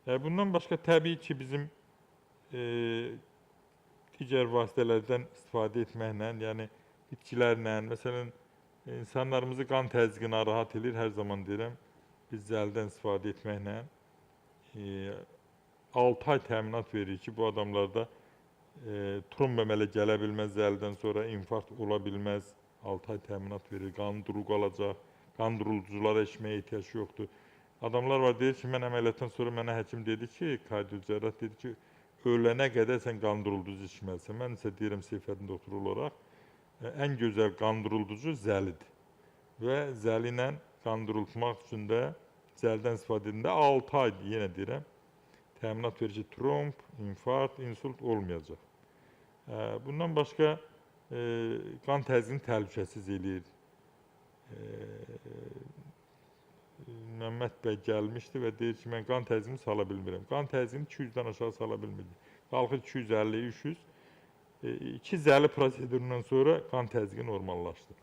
Bundan başqa təbii ki, bizim digər vasitələrdən istifadə etməklə, yəni bitkilərlə, məsələn, insanlarımızı qan təzyiqi narahat edir, hər zaman deyirəm, biz zəldən istifadə etməklə 6 ay təminat verir ki, bu adamlarda tromb əmələ gələ bilməz, zəldən sonra infarkt ola bilməz, 6 ay təminat verir, qan duru qalacaq, qan duruculara içməyə ehtiyac yoxdur. Adamlar var, deyir ki, mən əməliyyatdan sonra mənə həkim dedi ki, kardiocərrah dedi ki, ölənə qədər sən qan durulducu içməlisən. Mən isə deyirəm, Seyfəddin doktor olaraq, ən gözəl qan durulducu zəlidir. Və zəli ilə qan durultmaq üçün də zəldən istifadə edəndə 6 ay, yenə deyirəm, təminat verir ki, tromb, infarkt, insult olmayacaq. Bundan başqa qan təzyiqini təhlükəsiz eləyir. Məmməd bəy gəlmişdi və deyir ki, mən qan təzyiqini sala bilmirəm. Qan təzyiqini 200-dən aşağı sala bilmirdi. Qalxır 250, 300. 2 zəli prosedüründən sonra qan təzyiqi normallaşdı.